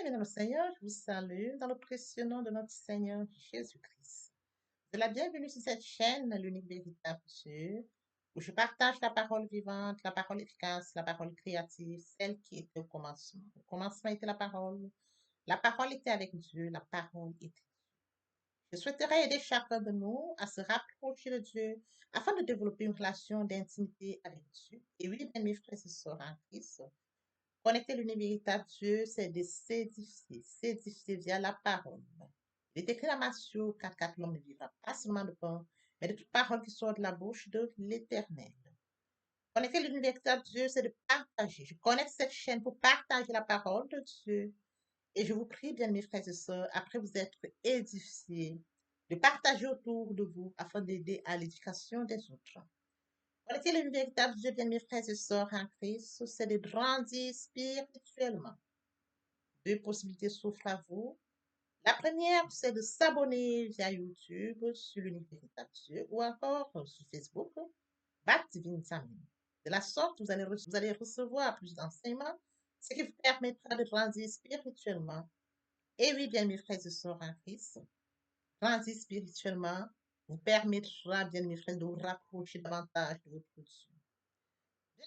Bien, dans le Seigneur, je vous salue dans le précieux nom de notre Seigneur Jésus-Christ. De la bienvenue sur cette chaîne, l'unique véritable Dieu, où je partage la parole vivante, la parole efficace, la parole créative, celle qui était au commencement. Au commencement était la parole. La parole était avec Dieu, la parole était. Je souhaiterais aider chacun de nous à se rapprocher de Dieu afin de développer une relation d'intimité avec Dieu. Et oui, bien, mes frères et sœurs en Christ, connecter l'univers véritable Dieu, c'est de s'édifier via la parole. Il est écrit dans Matthieu 4, l'homme ne vivra pas seulement de pain, mais de toute parole qui sort de la bouche de l'Éternel. Connecter l'univers véritable Dieu, c'est de partager. Je connecte cette chaîne pour partager la parole de Dieu. Et je vous prie, bien mes frères et sœurs, après vous être édifiés, de partager autour de vous afin d'aider à l'éducation des autres. Connecter le véritable Dieu, bien mes frères et sœurs en Christ, c'est de grandir spirituellement. Deux possibilités s'offrent à vous. La première, c'est de s'abonner via YouTube sur l'univers véritable Dieu ou encore sur Facebook, Bat Divine Family. De la sorte, vous allez recevoir plus d'enseignements, ce qui vous permettra de grandir spirituellement. Et oui, bien mes frères et sœurs en Christ, grandir spirituellement vous permettra, bien mes frères, de vous rapprocher davantage de votre Dieu.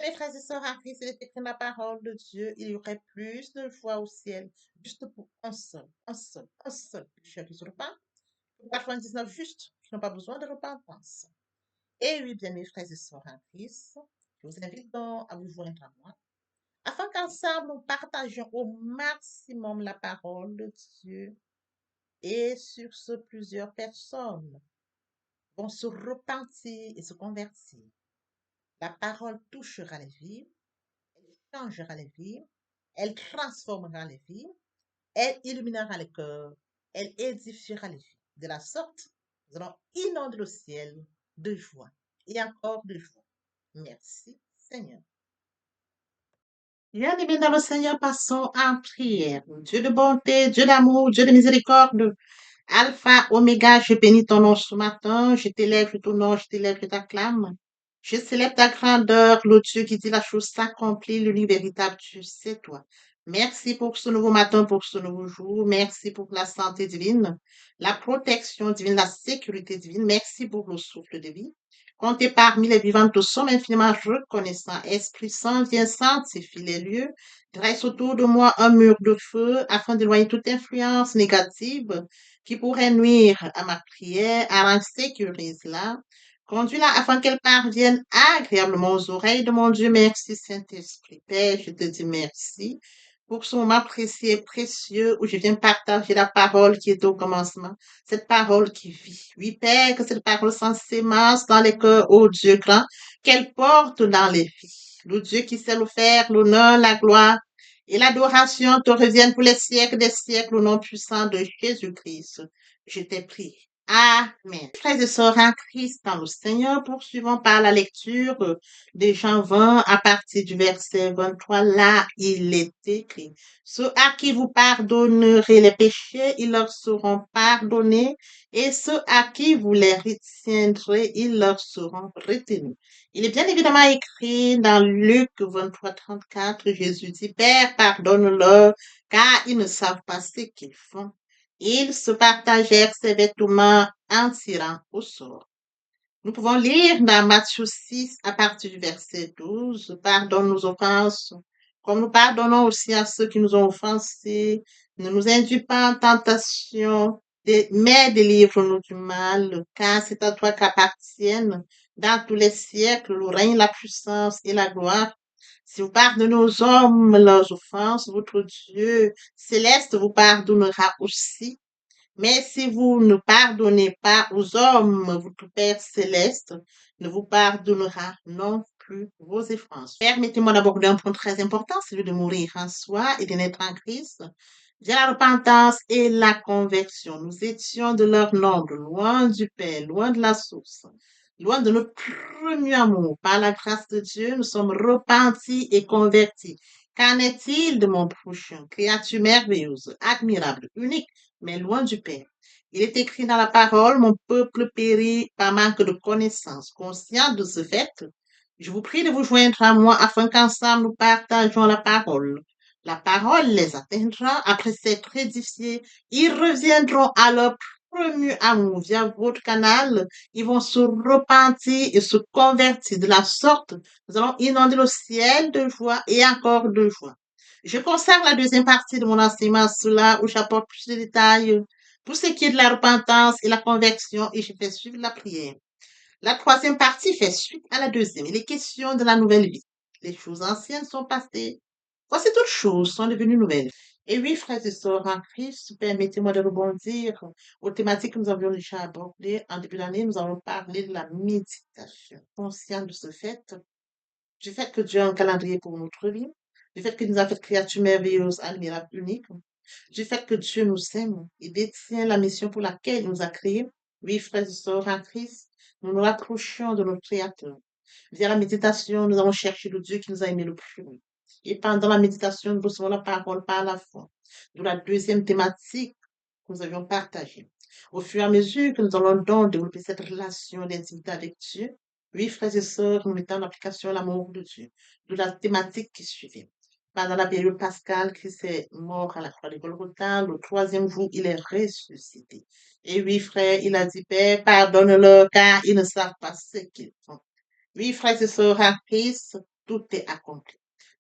Mes frères et sœurs en Christ, il est écrit dans la parole de Dieu, il y aurait plus de joie au ciel, juste pour un seul pécheur qui se repent, pour 99 justes qui n'ont pas besoin de repentance. Et oui, bien mes frères et sœurs en Christ, je vous invite donc à vous joindre à moi, afin qu'ensemble nous partagions au maximum la parole de Dieu. Et sur ce, plusieurs personnes vont se repentir et se convertir. La parole touchera les vies, elle changera les vies, elle transformera les vies, elle illuminera les cœurs, elle édifiera les vies. De la sorte, nous allons inonder le ciel de joie et encore de joie. Merci, Seigneur. Bien-aimés dans le Seigneur, passons en prière. Dieu de bonté, Dieu d'amour, Dieu de miséricorde, Alpha, Oméga, je bénis ton nom ce matin, je t'élève, je t'honore, je t'élève, je t'acclame. Je célèbre ta grandeur, le Dieu qui dit la chose s'accomplit, l'unique véritable Dieu, c'est toi. Merci pour ce nouveau matin, pour ce nouveau jour. Merci pour la santé divine, la protection divine, la sécurité divine. Merci pour le souffle de vie. Comptez parmi les vivants, nous sommes infiniment reconnaissants. Esprit Saint, viens sanctifier les lieux. Dresse autour de moi un mur de feu afin d'éloigner toute influence négative qui pourrait nuire à ma prière, à la sécurise-la. Conduis-la afin qu'elle parvienne agréablement aux oreilles de mon Dieu. Merci, Saint-Esprit. Père, je te dis merci pour ce moment précieux et précieux où je viens partager la parole qui est au commencement, cette parole qui vit. Oui, Père, que cette parole s'ensémence dans les cœurs, ô Dieu grand, qu'elle porte dans les vies. Le Dieu qui sait le faire, l'honneur, la gloire et l'adoration te reviennent pour les siècles des siècles au nom puissant de Jésus-Christ. Je t'ai prié. Amen. Frères et sœurs en Christ dans le Seigneur, poursuivons par la lecture de Jean 20 à partir du verset 23. Là, il est écrit, ceux à qui vous pardonnerez les péchés, ils leur seront pardonnés, et ceux à qui vous les retiendrez, ils leur seront retenus. Il est bien évidemment écrit dans Luc 23, 34, Jésus dit, Père, pardonne-leur, car ils ne savent pas ce qu'ils font. Ils se partagèrent ses vêtements en tirant au sort. Nous pouvons lire dans Matthieu 6 à partir du verset 12, pardonne nos offenses, comme nous pardonnons aussi à ceux qui nous ont offensés. Ne nous induis pas en tentation, mais délivre-nous du mal, car c'est à toi qu'appartiennent dans tous les siècles le règne, la puissance et la gloire. Si vous pardonnez aux hommes leurs offenses, votre Dieu céleste vous pardonnera aussi. Mais si vous ne pardonnez pas aux hommes, votre Père céleste ne vous pardonnera non plus vos offenses. Permettez-moi d'aborder un point très important, celui de mourir en soi et de naître en Christ. Via la repentance et la conversion, nous étions de leur nombre, loin du Père, loin de la source, loin de notre premier amour. Par la grâce de Dieu, nous sommes repentis et convertis. Qu'en est-il de mon prochain? Créature merveilleuse, admirable, unique, mais loin du Père. Il est écrit dans la parole, mon peuple périt par manque de connaissance. Conscient de ce fait, je vous prie de vous joindre à moi afin qu'ensemble nous partageons la parole. La parole les atteindra après s'être édifiés. Ils reviendront à leur premier amour via votre canal. Ils vont se repentir et se convertir. De la sorte, nous allons inonder le ciel de joie et encore de joie. Je consacre la deuxième partie de mon enseignement à cela où j'apporte plus de détails pour ce qui est de la repentance et la conversion et je fais suivre la prière. La troisième partie fait suite à la deuxième. Il est question de la nouvelle vie. Les choses anciennes sont passées. Voici toutes choses sont devenues nouvelles. Et oui, frères et sœurs en Christ, permettez-moi de rebondir aux thématiques que nous avions déjà abordées. En début d'année, nous avons parlé de la méditation. Conscient de ce fait, du fait que Dieu a un calendrier pour notre vie, du fait qu'il nous a fait créatures merveilleuses, admirables, uniques, du fait que Dieu nous aime et détient la mission pour laquelle il nous a créés. Oui, frères et sœurs en Christ, nous nous rapprochons de notre Créateur. Via la méditation, nous allons chercher le Dieu qui nous a aimés le plus. Et pendant la méditation, nous recevons la parole par la foi. De la deuxième thématique que nous avions partagée. Au fur et à mesure que nous allons donc développer cette relation d'intimité avec Dieu, oui, frères et sœurs, nous mettons en application l'amour de Dieu. De la thématique qui suivait. Pendant la période pascale, Christ est mort à la croix de Golgotha. Le troisième jour, il est ressuscité. Et oui, frère, il a dit, Père, pardonne-leur car ils ne savent pas ce qu'ils font. Oui, frères et sœurs en Christ, tout est accompli.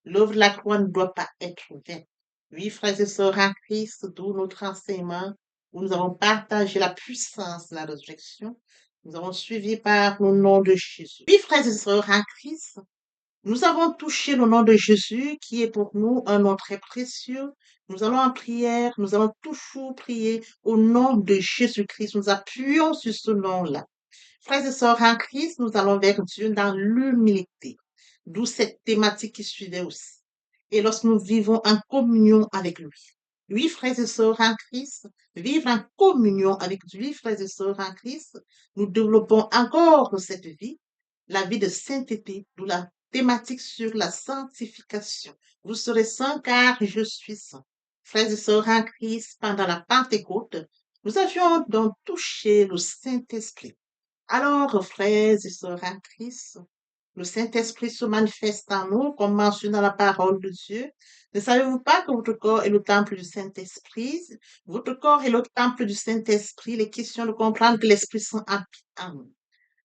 L'œuvre de la croix ne doit pas être vaine. Oui, frères et sœurs en Christ, d'où notre enseignement, où nous avons partagé la puissance de la résurrection. Nous avons suivi par le nom de Jésus. Oui, frères et sœurs en Christ, nous avons touché le nom de Jésus, qui est pour nous un nom très précieux. Nous allons en prière, nous allons toujours prier au nom de Jésus-Christ. Nous appuyons sur ce nom-là. Frères et sœurs en Christ, nous allons vers Dieu dans l'humilité, d'où cette thématique qui suivait aussi. Et lorsque nous vivons en communion avec lui. Oui, frères et sœurs en Christ, vivre en communion avec lui, frères et sœurs en Christ, nous développons encore cette vie, la vie de sainteté, d'où la thématique sur la sanctification. Vous serez saints car je suis saint. Frères et sœurs en Christ, pendant la Pentecôte, nous avions donc touché le Saint-Esprit. Alors, frères et sœurs en Christ, le Saint-Esprit se manifeste en nous, comme mentionné dans la parole de Dieu. Ne savez-vous pas que votre corps est le temple du Saint-Esprit? Votre corps est le temple du Saint-Esprit. Il est question de comprendre que l'Esprit Saint habite en nous.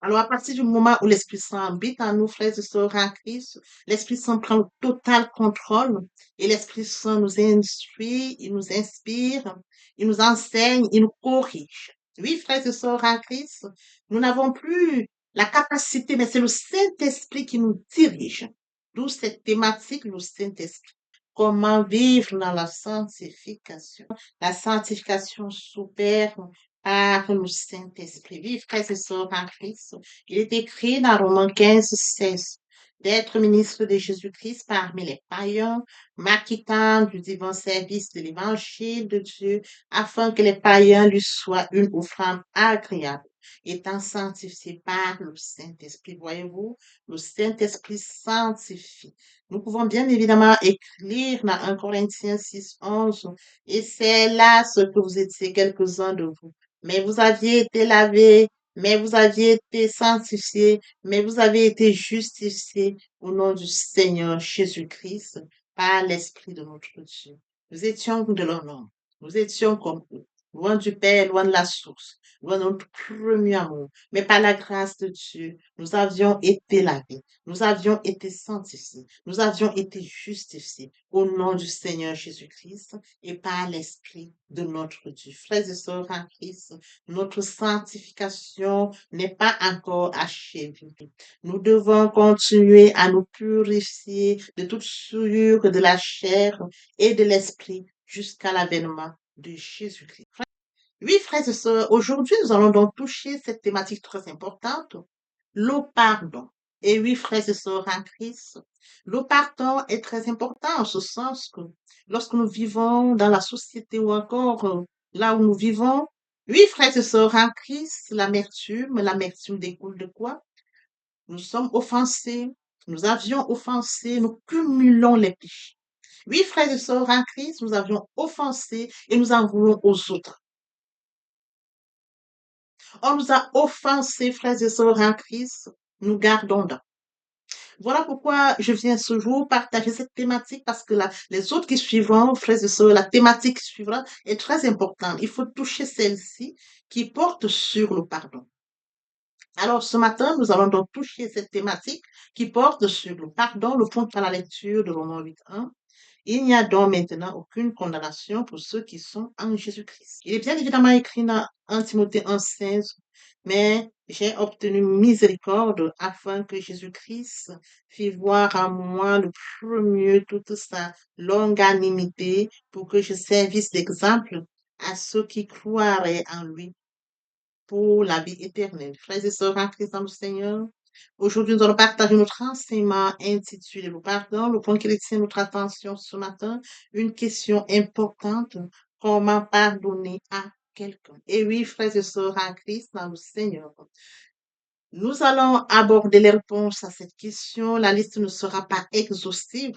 Alors, à partir du moment où l'Esprit Saint habite en nous, frères et sœurs en Christ, l'Esprit Saint prend le total contrôle et l'Esprit Saint nous instruit, il nous inspire, il nous enseigne, il nous corrige. Oui, frères et sœurs en Christ, nous n'avons plus la capacité, mais c'est le Saint-Esprit qui nous dirige. D'où cette thématique, le Saint-Esprit. Comment vivre dans la sanctification. La sanctification s'opère par le Saint-Esprit. Vive, frères et sœurs en Christ. Il est écrit dans Romains 15, 16, d'être ministre de Jésus-Christ parmi les païens, m'acquittant du divin service de l'évangile de Dieu, afin que les païens lui soient une offrande agréable, étant sanctifiés par le Saint-Esprit. Voyez-vous, le Saint-Esprit sanctifie. Nous pouvons bien évidemment écrire dans 1 Corinthiens 6, 11, et c'est là ce que vous étiez quelques-uns de vous. Mais vous aviez été lavés, mais vous aviez été sanctifiés, mais vous avez été justifiés au nom du Seigneur Jésus-Christ par l'Esprit de notre Dieu. Nous étions de leur nom. Nous étions comme eux, loin du Père, loin de la source, loin de notre premier amour. Mais par la grâce de Dieu, nous avions été lavés, nous avions été sanctifiés, nous avions été justifiés au nom du Seigneur Jésus-Christ et par l'Esprit de notre Dieu. Frères et sœurs en Christ, notre sanctification n'est pas encore achevée. Nous devons continuer à nous purifier de toute souillure de la chair et de l'esprit jusqu'à l'avènement de Jésus-Christ. Oui, frères et sœurs, aujourd'hui, nous allons donc toucher cette thématique très importante, le pardon. Et oui, frères et sœurs en Christ, le pardon est très important en ce sens que lorsque nous vivons dans la société ou encore là où nous vivons, oui, frères et sœurs en Christ, l'amertume découle de quoi? Nous sommes offensés, nous avions offensé, nous cumulons les péchés. Oui, frères et sœurs en Christ, nous avions offensé et nous en voulons aux autres. On nous a offensés, frères et sœurs en Christ, nous gardons dans. Voilà pourquoi je viens ce jour partager cette thématique parce que les autres qui suivront, frères et sœurs, la thématique qui suivra est très importante. Il faut toucher celle-ci qui porte sur le pardon. Alors, ce matin, nous allons donc toucher cette thématique qui porte sur le pardon, le point par la lecture de Romains 8:1. Il n'y a donc maintenant aucune condamnation pour ceux qui sont en Jésus-Christ. Il est bien évidemment écrit dans 1 Timothée 1:16, mais j'ai obtenu miséricorde afin que Jésus-Christ fit voir à moi le premier toute sa longanimité pour que je servisse d'exemple à ceux qui croiraient en lui pour la vie éternelle. Frères et sœurs en Christ dans le Seigneur, aujourd'hui nous allons partager notre enseignement intitulé le pardon, le point qui retient notre attention ce matin, une question importante, comment pardonner à quelqu'un. Et oui, frères et sœurs en Christ dans le Seigneur, nous allons aborder les réponses à cette question. La liste ne sera pas exhaustive.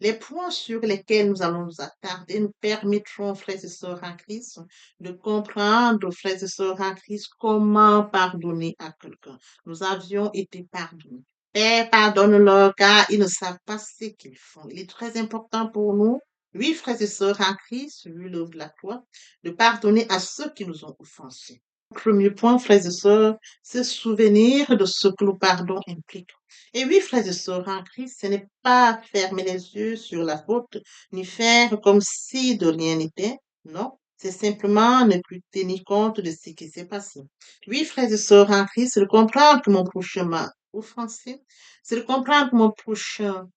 Les points sur lesquels nous allons nous attarder nous permettront, frères et sœurs en Christ, de comprendre, frères et sœurs en Christ, comment pardonner à quelqu'un. Nous avions été pardonnés. Père, pardonne-leur car ils ne savent pas ce qu'ils font. Il est très important pour nous, oui, frères et sœurs en Christ, vu l'œuvre de la croix, de pardonner à ceux qui nous ont offensés. Premier point, frères et sœurs, se souvenir de ce que le pardon implique. Et oui, frères et sœurs en Christ, ce n'est pas fermer les yeux sur la faute, ni faire comme si de rien n'était. Non, c'est simplement ne plus tenir compte de ce qui s'est passé. Oui, frères et sœurs en Christ, c'est de comprendre que mon prochain m'a offensé, c'est de comprendre que mon prochain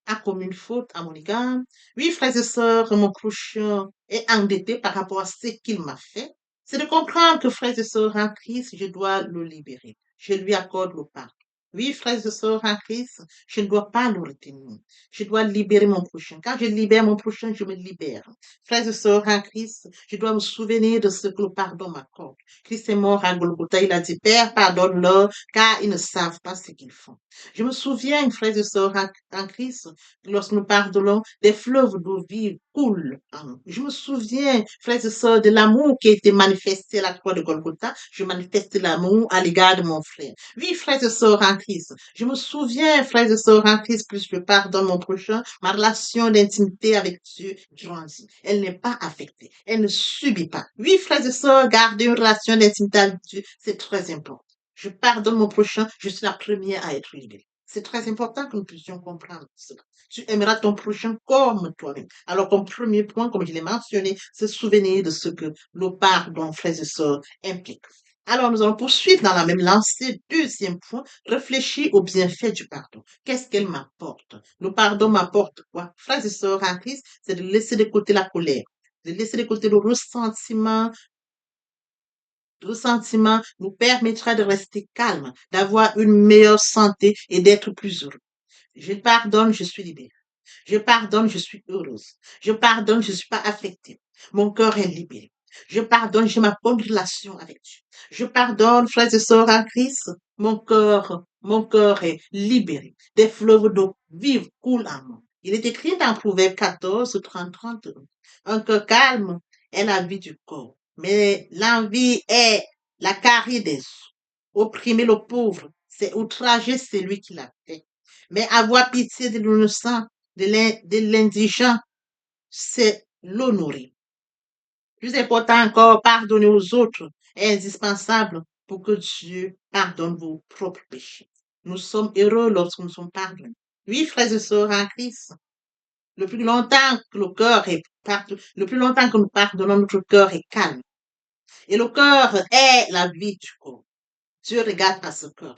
a commis une faute à mon égard. Oui, frères et sœurs, mon prochain est endetté par rapport à ce qu'il m'a fait. C'est de comprendre que, frères et sœurs en Christ, je dois le libérer. Je lui accorde le pardon. Oui, frères et sœurs en Christ, je ne dois pas le retenir. Je dois libérer mon prochain. Quand je libère mon prochain, je me libère. Frères et sœurs en Christ, je dois me souvenir de ce que le pardon m'accorde. Christ est mort à Golgotha. Il a dit, Père, pardonne-leur, car ils ne savent pas ce qu'ils font. Je me souviens, frères et sœurs en Christ, lorsque nous pardonnons, des fleuves d'eau vive coulent en nous. Je me souviens, frères et sœurs, de l'amour qui a été manifesté à la croix de Golgotha. Je manifeste l'amour à l'égard de mon frère. Oui, frères et sœurs en Christ. Je me souviens, frères et sœurs en Christ, plus je pardonne mon prochain, ma relation d'intimité avec Dieu grandit. Elle n'est pas affectée. Elle ne subit pas. Oui, frères et sœurs, garder une relation d'intimité avec Dieu, c'est très important. Je pardonne mon prochain, je suis la première à être libérée. C'est très important que nous puissions comprendre cela. Tu aimeras ton prochain comme toi-même. Alors, comme premier point, comme je l'ai mentionné, se souvenir de ce que le pardon, frères et sœurs, implique. Alors, nous allons poursuivre dans la même lancée. Deuxième point, réfléchir au bienfait du pardon. Qu'est-ce qu'elle m'apporte? Le pardon m'apporte quoi? Frères et sœurs en Christ, c'est de laisser de côté la colère, de laisser de côté le ressentiment nous permettra de rester calme, d'avoir une meilleure santé et d'être plus heureux. Je pardonne, je suis libéré. Je pardonne, je suis heureuse. Je pardonne, je ne suis pas affectée. Mon cœur est libéré. Je pardonne, j'ai ma bonne relation avec Dieu. Je pardonne, frères et sœurs en Christ. Mon cœur est libéré. Des fleuves d'eau vive coulent en moi. Il est écrit dans Proverbe 14, 30, 31. Un cœur calme est la vie du corps, mais l'envie est la carie des os. Opprimer le pauvre, c'est outrager celui qui l'a fait. Mais avoir pitié de l'innocent, de l'indigent, c'est l'honorer. Plus important encore, pardonner aux autres est indispensable pour que Dieu pardonne vos propres péchés. Nous sommes heureux lorsque nous sommes pardonnés. Oui, frères et sœurs en Christ, le plus longtemps que le plus longtemps que nous pardonnons, notre cœur est calme. Et le cœur est la vie du corps. Dieu regarde à ce cœur.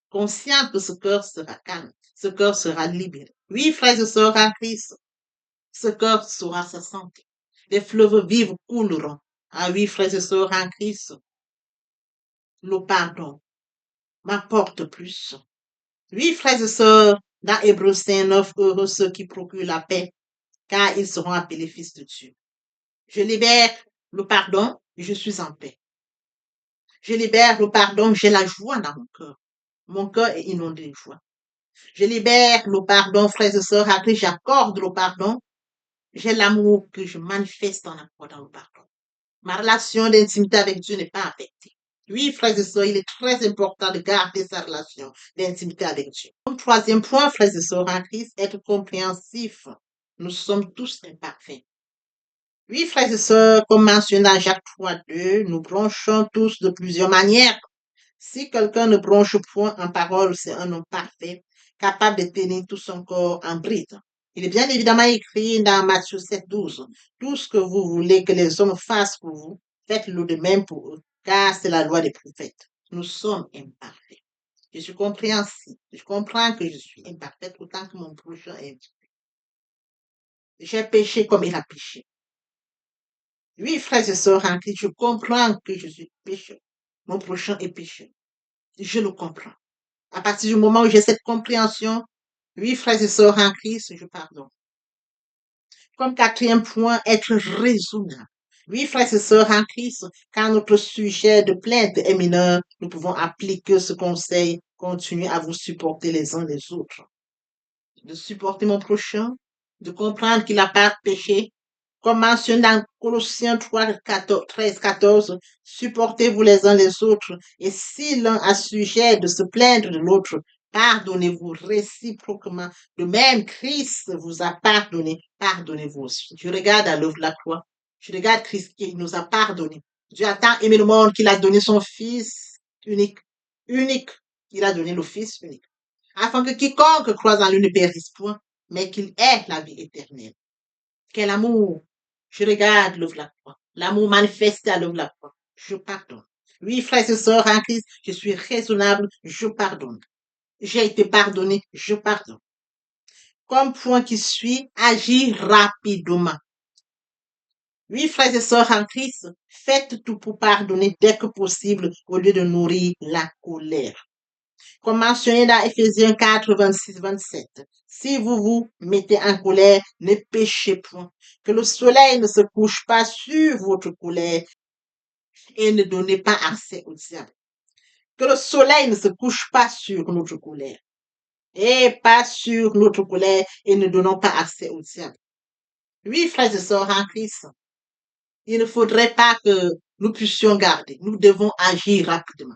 Conscient que ce cœur sera calme, ce cœur sera libéré. Oui, frères et sœurs en Christ, ce cœur sera sa santé. Les fleuves vifs couleront. Ah oui, frères et sœurs en Christ, le pardon m'apporte plus. Oui, frères et sœurs, dans Hébreux 5:9, heureux ceux qui procurent la paix, car ils seront appelés fils de Dieu. Je libère le pardon, je suis en paix. Je libère le pardon, j'ai la joie dans mon cœur. Mon cœur est inondé de joie. Je libère le pardon, frères et sœurs, à qui j'accorde le pardon. J'ai l'amour que je manifeste en accordant le pardon. Ma relation d'intimité avec Dieu n'est pas affectée. Oui, frères et sœurs, il est très important de garder sa relation d'intimité avec Dieu. Comme troisième point, frères et sœurs en Christ, être compréhensif. Nous sommes tous imparfaits. Oui, frères et sœurs, comme mentionné dans Jacques 3:2, nous bronchons tous de plusieurs manières. Si quelqu'un ne bronche point en parole, c'est un homme parfait, capable de tenir tout son corps en bride. Il est bien évidemment écrit dans Matthieu 7:12, tout ce que vous voulez que les hommes fassent pour vous, faites-le de même pour eux, car c'est la loi des prophètes. Nous sommes imparfaits. Je suis compréhensible. Je comprends que je suis imparfaite autant que mon prochain est. J'ai péché comme il a péché. Oui, frères et sœurs en Christ, je comprends que je suis pécheur. Mon prochain est pécheur. Je le comprends. À partir du moment où j'ai cette compréhension, oui, frères et sœurs en Christ, je pardonne. Comme quatrième point, être raisonnable. Oui, frères et sœurs en Christ, quand notre sujet de plainte est mineur, nous pouvons appliquer ce conseil, continuer à vous supporter les uns les autres. De supporter mon prochain, de comprendre qu'il n'a pas péché. Comme mentionné dans Colossiens 3, 14, 13, 14, supportez-vous les uns les autres, et si l'un a sujet de se plaindre de l'autre, pardonnez-vous réciproquement. De même, Christ vous a pardonné, pardonnez-vous aussi. Je regarde à l'œuvre de la croix, je regarde Christ qui nous a pardonné. Dieu a tant aimé le monde qu'il a donné son Fils unique, unique. Il a donné le Fils unique afin que quiconque croise en lui ne périsse point, mais qu'il ait la vie éternelle. Quel amour! Je regarde l'œuvre de la croix, l'amour manifesté à l'œuvre de la croix. Je pardonne. Oui, frères et sœurs en Christ, je suis raisonnable, je pardonne. J'ai été pardonné, je pardonne. Comme point qui suit, agir rapidement. Oui, frères et sœurs en Christ, faites tout pour pardonner dès que possible au lieu de nourrir la colère. Comme mentionné dans Ephésiens 4, 26, 27. Si vous vous mettez en colère, ne péchez point. Que le soleil ne se couche pas sur votre colère et ne donnez pas accès au diable. Que le soleil ne se couche pas sur notre colère et pas sur notre colère et ne donnons pas accès au diable. Oui, frères et sœurs en Christ, il ne faudrait pas que nous puissions garder. Nous devons agir rapidement.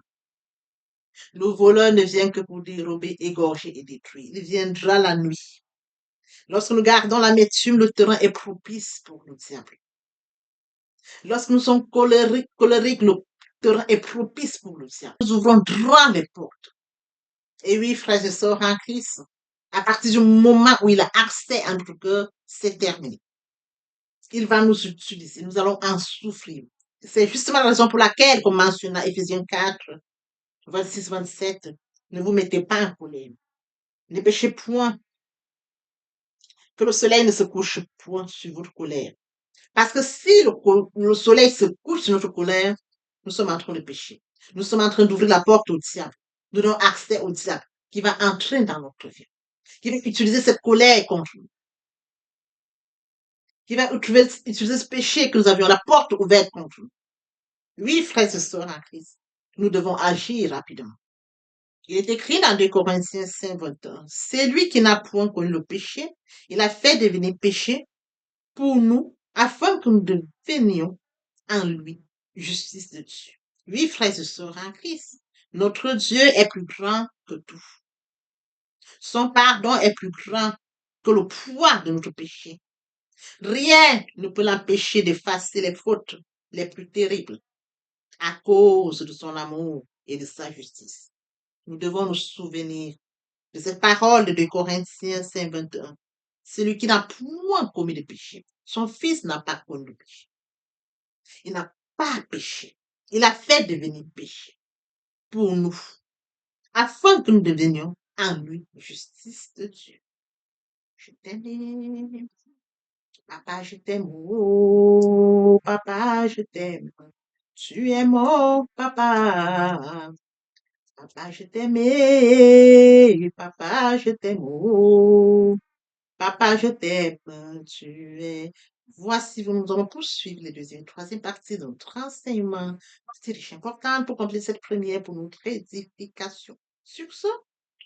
Le voleur ne vient que pour dérober, égorger et détruire. Il viendra la nuit. Lorsque nous gardons l'amertume, le terrain est propice pour nous diable. Lorsque nous sommes colériques, le terrain est propice pour nous diable. Nous ouvrons droit les portes. Et oui, frères et sœurs en Christ, à partir du moment où il a accès à notre cœur, c'est terminé. Il va nous utiliser, nous allons en souffrir. C'est justement la raison pour laquelle, comme mentionné à Ephésiens 4, 26, 27, ne vous mettez pas en colère. Ne péchez point, que le soleil ne se couche point sur votre colère. Parce que si le soleil se couche sur notre colère, nous sommes en train de pécher. Nous sommes en train d'ouvrir la porte au diable. Nous donnons accès au diable qui va entrer dans notre vie, qui va utiliser cette colère contre nous, qui va utiliser ce péché que nous avions, la porte ouverte contre nous. Oui, frères et sœurs en Christ, nous devons agir rapidement. Il est écrit dans 2 Corinthiens 5, 21. C'est lui qui n'a point connu le péché, il a fait devenir péché pour nous, afin que nous devenions en lui justice de Dieu. Oui, frères et sœurs en Christ, notre Dieu est plus grand que tout. Son pardon est plus grand que le poids de notre péché. Rien ne peut l'empêcher d'effacer les fautes les plus terribles à cause de son amour et de sa justice. Nous devons nous souvenir de cette parole de 2 Corinthiens 5, 21. Celui qui n'a point commis de péché, son fils n'a pas connu le péché. Il n'a pas péché. Il a fait devenir péché pour nous, afin que nous devenions en lui justice de Dieu. Je t'aime, papa, je t'aime, oh, papa, je t'aime. Tu es mon papa. Papa, je t'aime, papa, je t'aime, oh, papa, je t'aime, tu es. Voici, nous allons poursuivre les deuxième et troisième parties de notre enseignement. C'est riche important pour compléter cette première pour notre édification. Sur ce,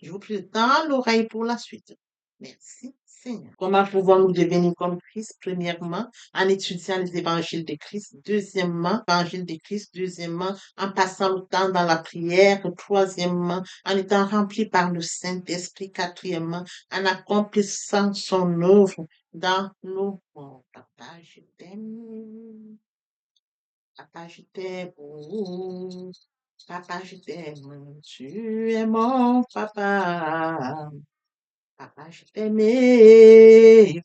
je vous prie de tendre l'oreille pour la suite. Merci, Seigneur. Comment pouvons-nous devenir comme Christ? Premièrement, en étudiant les évangiles de Christ. Deuxièmement, l'évangile de Christ. Deuxièmement, en passant le temps dans la prière. Troisièmement, en étant rempli par le Saint-Esprit. Quatrièmement, en accomplissant son œuvre dans nos mondes. Papa, je t'aime. Papa, je t'aime. Oh, papa, je t'aime. Tu es mon papa. Papa, je t'aime,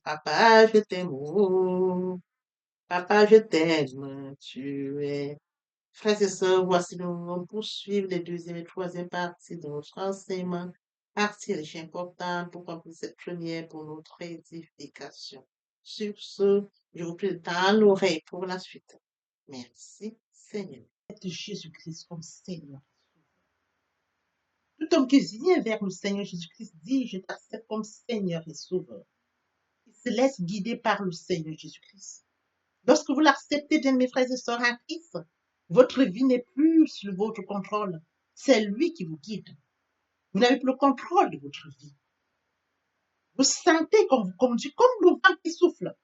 papa, je t'aime, oh, papa, je t'aime, tu es. Frères et sœurs, voici nous allons poursuivre les deuxième et troisième parties de notre enseignement. Partie riche et importante pour conclure cette première pour notre édification. Sur ce, je vous prie de tendre l'oreille pour la suite. Merci, Seigneur. Jésus-Christ comme Seigneur. Tout homme qui vient vers le Seigneur Jésus-Christ dit, je t'accepte comme Seigneur et Sauveur. Il se laisse guider par le Seigneur Jésus-Christ. Lorsque vous l'acceptez, bien mes frères et sœurs en Christ, votre vie n'est plus sous votre contrôle. C'est lui qui vous guide. Vous n'avez plus le contrôle de votre vie. Vous sentez qu'on vous conduit comme le vent qui souffle.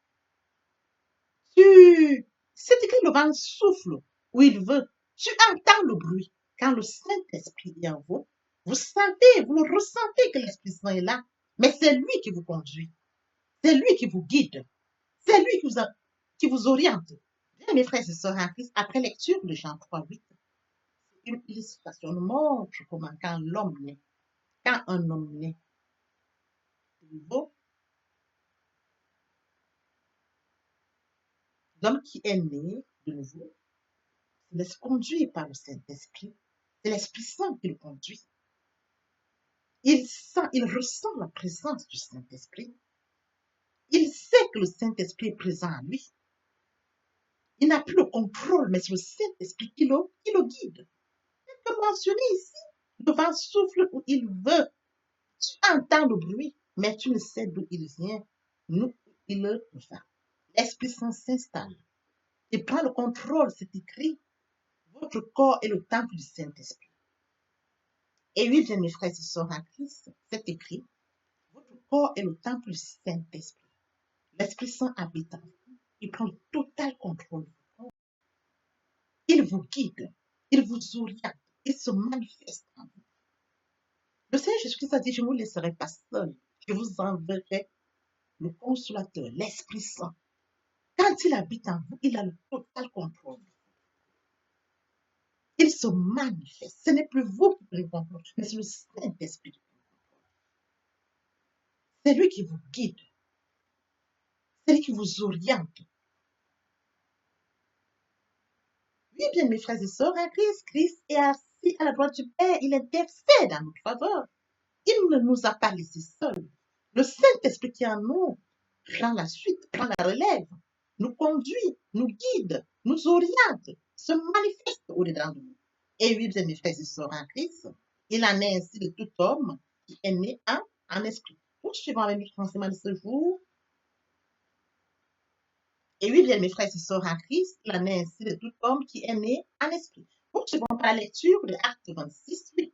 C'est écrit le vent souffle où il veut. Tu entends le bruit. Quand le Saint-Esprit est en vous, vous sentez, vous le ressentez que l'Esprit Saint est là. Mais c'est lui qui vous conduit. C'est lui qui vous guide. C'est lui qui vous oriente. Bien, mes frères et sœurs en Christ, après lecture de Jean 3:8, une illustration nous montre comment quand un homme naît de nouveau, l'homme qui est né de nouveau se laisse conduire par le Saint-Esprit. C'est l'Esprit Saint qui le conduit. Il ressent la présence du Saint-Esprit. Il sait que le Saint-Esprit est présent en lui. Il n'a plus le contrôle, mais c'est le Saint-Esprit qui le guide. Comme mentionné ici, le vent souffle où il veut. Tu entends le bruit, mais tu ne sais d'où il vient, d'où il va. L'Esprit Saint s'installe. Il prend le contrôle, c'est écrit. Votre corps est le temple du Saint-Esprit. Et oui, bien mes frères et sœurs en Christ, c'est écrit. Votre corps est le temple du Saint-Esprit. L'Esprit Saint habite en vous. Il prend le total contrôle. Il vous guide. Il vous oriente. Il se manifeste en vous. Le Seigneur Jésus-Christ a dit, je ne vous laisserai pas seul. Je vous enverrai le consolateur, l'Esprit Saint. Quand il habite en vous, il a le total contrôle. Il se manifeste. Ce n'est plus vous qui prenez le contrôle, mais c'est le Saint-Esprit qui prend le contrôle. C'est lui qui vous guide. C'est lui qui vous oriente. Oui, bien, mes frères et sœurs, en Christ est assis à la droite du Père. Il intercède en notre faveur. Il ne nous a pas laissés seuls. Le Saint-Esprit qui est en nous prend la suite, prend la relève, nous conduit, nous guide, nous oriente, se manifeste au-dedans de nous. Et oui, bien mes frères et sœurs en Christ, il en est ainsi de tout homme qui est né en esprit. Poursuivons avec notre enseignement de ce jour. Et oui, bien mes frères et sœurs en Christ, il en est ainsi de tout homme qui est né en esprit. Poursuivons par la lecture de Actes 26:8.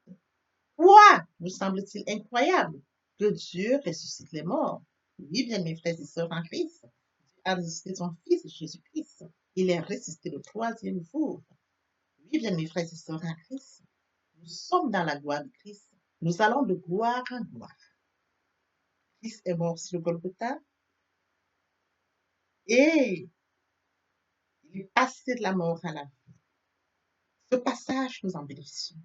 Quoi nous semble-t-il incroyable que Dieu ressuscite les morts? Oui, bien mes frères et sœurs en Christ, Dieu a ressuscité son Fils Jésus-Christ. Il est ressuscité le troisième jour. Oui, bien mes frères et sœurs en Christ, nous sommes dans la gloire de Christ. Nous allons de gloire en gloire. Christ est mort sur le Golgotha et il est passé de la mort à la vie. Ce passage nous en bénéficions.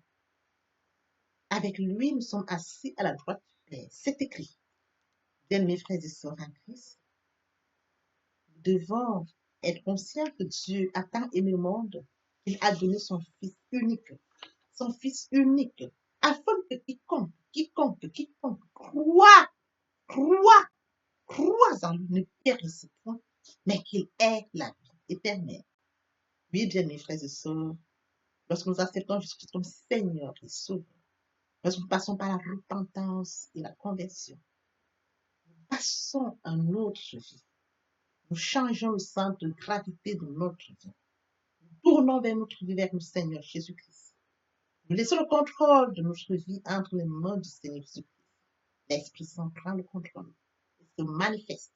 Avec lui, nous sommes assis à la droite du Père. C'est écrit. Bien mes frères et sœurs en Christ, nous devons être conscients que Dieu a tant aimé le monde qu'il a donné son Fils unique, afin que quiconque croit en lui ne périsse point, mais qu'il ait la vie éternelle. Oui, bien mes frères et sœurs, lorsque nous acceptons Jésus-Christ comme Seigneur et Sauveur, lorsque nous passons par la repentance et la conversion, nous passons à notre vie. Nous changeons le centre de gravité de notre vie. Nous tournons vers notre vie, vers le Seigneur Jésus-Christ. Nous laissons le contrôle de notre vie entre les mains du Seigneur Jésus-Christ. L'Esprit Saint prend le contrôle. se manifeste,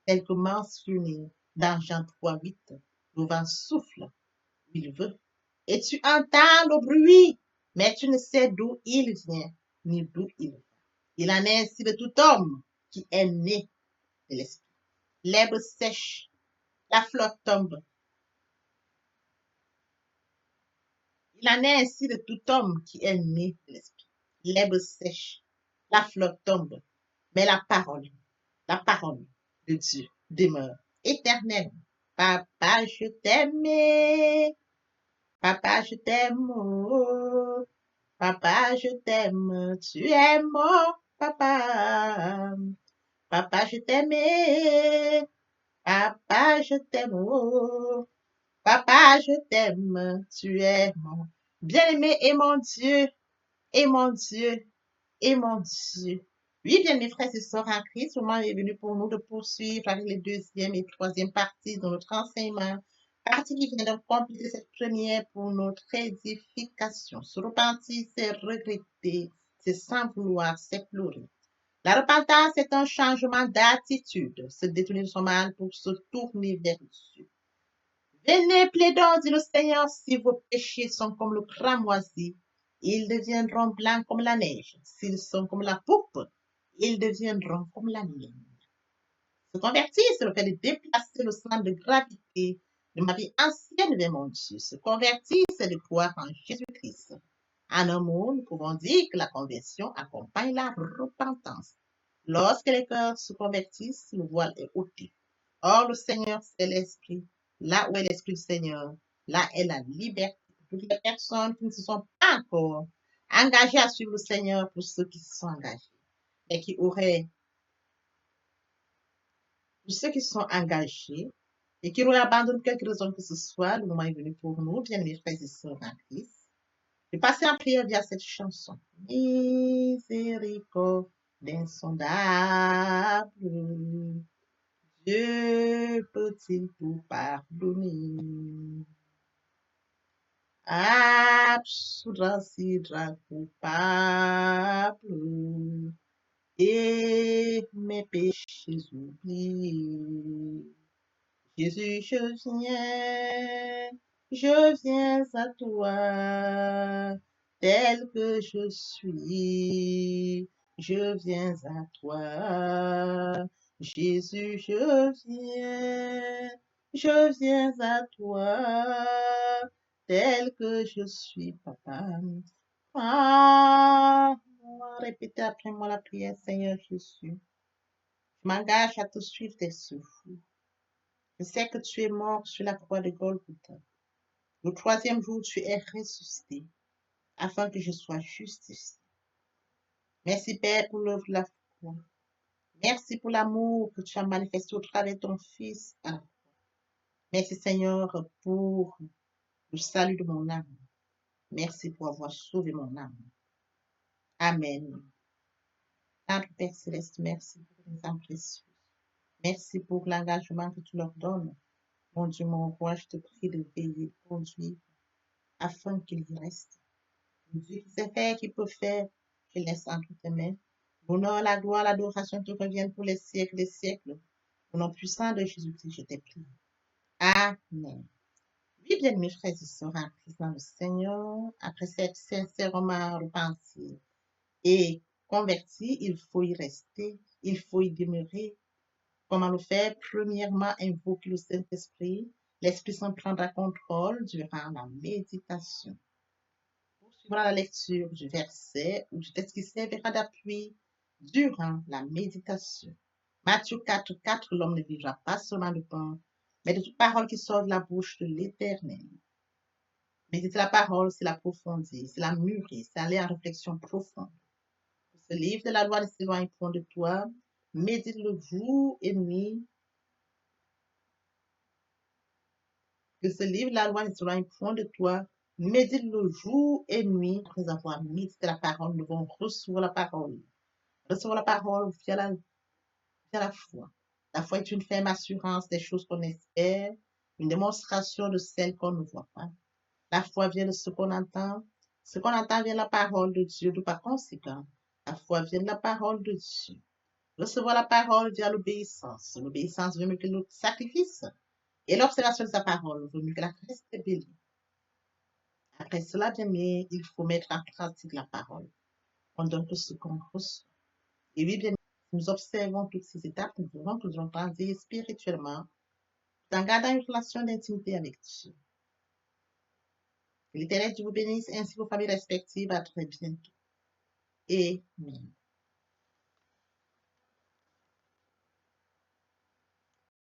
tel que mentionné dans Jean 3:8. Le vent souffle où il veut, et tu entends le bruit, mais tu ne sais d'où il vient, ni d'où il va. Il en est ainsi de tout homme qui est né de l'Esprit. L'herbe sèche, la fleur tombe. Il en est ainsi de tout homme qui est né de l'Esprit. L'herbe sèche, la fleur tombe, mais la parole de Dieu demeure éternelle. Papa, je t'aime. Papa, je t'aime. Oh. Papa, je t'aime. Tu es mon papa. Papa, je t'aime. Papa, je t'aime. Oh. Papa, je t'aime. Tu es mon bien-aimé et mon Dieu. Et mon Dieu. Et mon Dieu. Oui, bien mes frères et sœurs en Christ, le moment est venu pour nous de poursuivre avec les deuxième et troisième parties de notre enseignement. Partie qui vient de compléter cette première pour notre édification. Se repentir, c'est regretter, c'est sans vouloir, c'est pleurer. La repentance est un changement d'attitude, se détourner de son mal pour se tourner vers Dieu. Venez, plaidons, dit le Seigneur, si vos péchés sont comme le cramoisi, ils deviendront blancs comme la neige. S'ils sont comme la poupe, ils deviendront comme la laine. Se convertir, c'est le fait de déplacer le centre de gravité de ma vie ancienne vers mon Dieu. Se convertir, c'est de croire en Jésus-Christ. En un mot, nous pouvons dire que la conversion accompagne la repentance. Lorsque les cœurs se convertissent, le voile est ôté. Or, le Seigneur, c'est l'Esprit. Là où est l'Esprit du Seigneur, là est la liberté. Pour toutes les personnes qui ne se sont pas encore engagées à suivre le Seigneur, pour ceux qui se sont engagés, et qui auraient, pour ceux qui se sont engagés, et qui auraient abandonné quelque raison que ce soit, le moment est venu pour nous, bien mes frères et sœurs en Christ, de passer en prière via cette chanson. Miséricorde insondable, Dieu peut-il tout pardonner? Absoudre si coupable et mes péchés oubliés. Jésus, je viens à toi, tel que je suis, je viens à toi. Jésus, je viens à toi, tel que je suis, papa. Ah, répétez après moi la prière, Seigneur Jésus. Je m'engage à te suivre tes souffles. Je sais que tu es mort sur la croix de Golgotha. Le troisième jour, tu es ressuscité afin que je sois justifié. Merci, Père, pour l'œuvre de la foi. Merci pour l'amour que tu as manifesté au travers de ton Fils. Merci, Seigneur, pour le salut de mon âme. Merci pour avoir sauvé mon âme. Amen. Notre Père Céleste, merci pour tes âmes précieuses. Merci pour l'engagement que tu leur donnes. Mon Dieu, mon roi, je te prie de veiller, de conduire, afin qu'ils y restent. Dieu qui sait faire, qui peut faire, je laisse entre tes mains. L'honneur, la gloire, l'adoration te reviennent pour les siècles des siècles. Au nom puissant de Jésus-Christ, je t'ai prié. Amen. Oui, bien, mes frères et sœurs en Christ dans le Seigneur, après cette sincèrement repentie et converti, il faut y rester, il faut y demeurer. Comment le faire? Premièrement, invoquer le Saint-Esprit. L'Esprit Saint prendra contrôle durant la méditation. Poursuivra la lecture du verset ou du texte qui servira d'appui durant la méditation. Matthieu 4:4, l'homme ne vivra pas seulement de pain, mais de toute parole qui sort de la bouche de l'Éternel. Méditer la parole, c'est l'approfondir, c'est la mûrir, c'est aller en réflexion profonde. Ce livre de la loi ne s'éloigne point de toi. Médite-le jour et nuit. Que ce livre de la loi ne s'éloigne point de toi. Médite-le jour et nuit. Après avoir médité la parole, nous devons recevoir la parole. Recevoir la parole via la foi. La foi est une ferme assurance des choses qu'on espère, une démonstration de celles qu'on ne voit pas. La foi vient de ce qu'on entend. Ce qu'on entend vient de la parole de Dieu, de par conséquent. La foi vient de la parole de Dieu. Recevoir la parole via l'obéissance. L'obéissance veut mieux que le sacrifice. Et l'observation de sa parole vaut mieux que la reste bélie. Après cela, bien aimé, il faut mettre en pratique la parole. On donne tout ce qu'on reçoit. Et oui, bien aimé, nous observons toutes ces étapes, nous devons toujours grandir spirituellement, tout en gardant une relation d'intimité avec Dieu. Que l'Éternel Dieu vous bénisse ainsi vos familles respectives. À très bientôt. Amen.